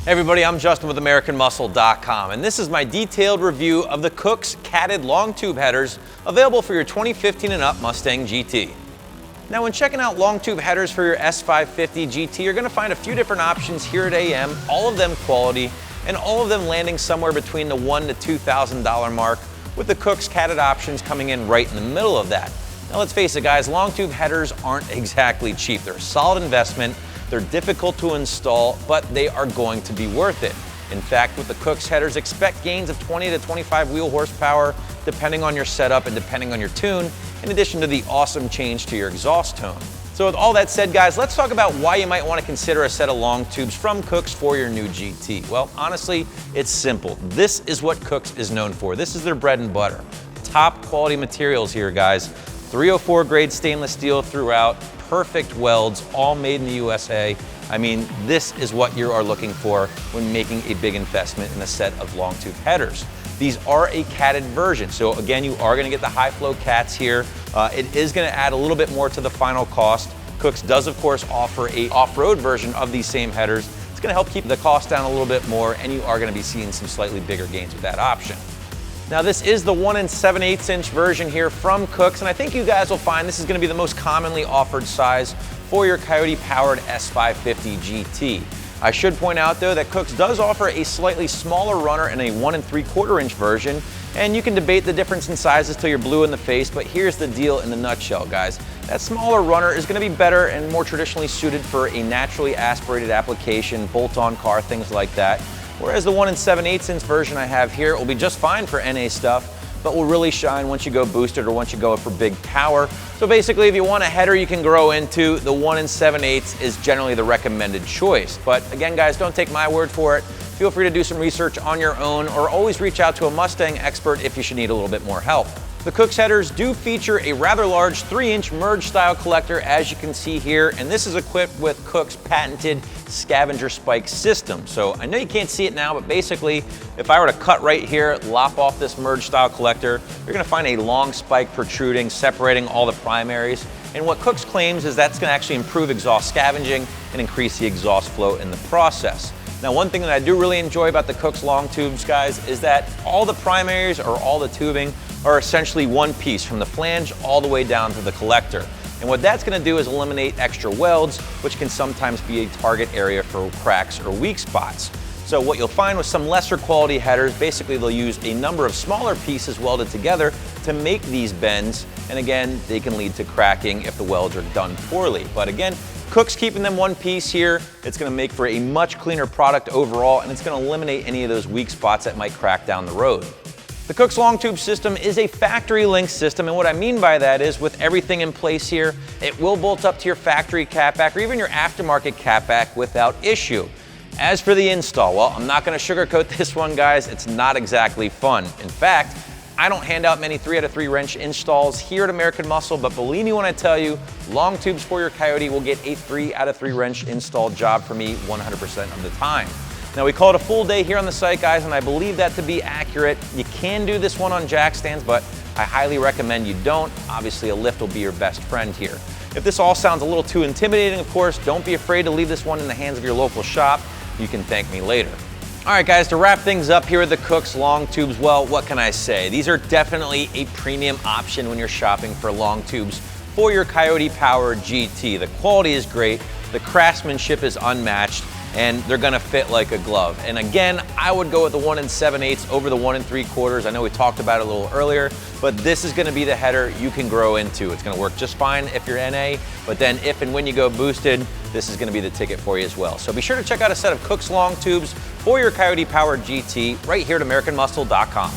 Hey everybody, I'm Justin with AmericanMuscle.com, and this is my detailed review of the Kooks catted long tube headers available for your 2015 and up Mustang GT. Now when checking out long tube headers for your S550 GT, you're going to find a few different options here at AM, all of them quality, and all of them landing somewhere between the $1,000 to $2,000 mark, with the Kooks catted options coming in right in the middle of that. Now let's face it guys, long tube headers aren't exactly cheap. They're a solid investment. They're difficult to install, but they are going to be worth it. In fact, with the Kooks headers, expect gains of 20 to 25 wheel horsepower, depending on your setup and depending on your tune, in addition to the awesome change to your exhaust tone. So with all that said, guys, let's talk about why you might want to consider a set of long tubes from Kooks for your new GT. Well, honestly, it's simple. This is what Kooks is known for. This is their bread and butter. Top quality materials here, guys. 304 grade stainless steel throughout, perfect welds, all made in the USA. I mean, this is what you are looking for when making a big investment in a set of long tube headers. These are a catted version, so again, you are gonna get the high flow cats here. It is gonna add a little bit more to the final cost. Kooks does, of course, offer a off-road version of these same headers. It's gonna help keep the cost down a little bit more, and you are gonna be seeing some slightly bigger gains with that option. Now this is the 1 7/8 inch version here from Kooks, and I think you guys will find this is gonna be the most commonly offered size for your Coyote powered S550 GT. I should point out though that Kooks does offer a slightly smaller runner in a 1 3/4 inch version, and you can debate the difference in sizes till you're blue in the face, but here's the deal in the nutshell, guys. That smaller runner is gonna be better and more traditionally suited for a naturally aspirated application, bolt-on car, things like that. Whereas the 1 7/8 inch version I have here will be just fine for NA stuff, but will really shine once you go boosted or once you go for big power. So basically, if you want a header you can grow into, the 1 7/8 is generally the recommended choice. But again, guys, don't take my word for it. Feel free to do some research on your own, or always reach out to a Mustang expert if you should need a little bit more help. The Kooks headers do feature a rather large 3-inch merge style collector, as you can see here, and this is equipped with Kooks' patented scavenger spike system. So I know you can't see it now, but basically, if I were to cut right here, lop off this merge style collector, you're gonna find a long spike protruding, separating all the primaries. And what Kooks claims is that's gonna actually improve exhaust scavenging and increase the exhaust flow in the process. Now, one thing that I do really enjoy about the Kooks long tubes, guys, is that all the primaries or all the tubing are essentially one piece from the flange all the way down to the collector. And what that's gonna do is eliminate extra welds, which can sometimes be a target area for cracks or weak spots. So what you'll find with some lesser quality headers, basically they'll use a number of smaller pieces welded together to make these bends. And again, they can lead to cracking if the welds are done poorly. But again, Kooks keeping them one piece here, it's gonna make for a much cleaner product overall, and it's gonna eliminate any of those weak spots that might crack down the road. The Kooks long tube system is a factory link system, and what I mean by that is with everything in place here, it will bolt up to your factory catback or even your aftermarket catback without issue. As for the install, well, I'm not gonna sugarcoat this one, guys. It's not exactly fun. In fact, I don't hand out many 3 out of 3 wrench installs here at American Muscle, but believe me when I tell you, long tubes for your Coyote will get a 3 out of 3 wrench install job for me 100% of the time. Now we call it a full day here on the site, guys, and I believe that to be accurate. You can do this one on jack stands, but I highly recommend you don't. Obviously, a lift will be your best friend here. If this all sounds a little too intimidating, of course, don't be afraid to leave this one in the hands of your local shop. You can thank me later. All right, guys, to wrap things up here with the Kooks long tubes, well, what can I say? These are definitely a premium option when you're shopping for long tubes for your Coyote powered GT. The quality is great, the craftsmanship is unmatched, and they're gonna fit like a glove. And again, I would go with the 1 7/8 over the 1 3/4. I know we talked about it a little earlier, but this is gonna be the header you can grow into. It's gonna work just fine if you're NA, but then if and when you go boosted, this is gonna be the ticket for you as well. So be sure to check out a set of Kooks long tubes for your Coyote powered GT right here at AmericanMuscle.com.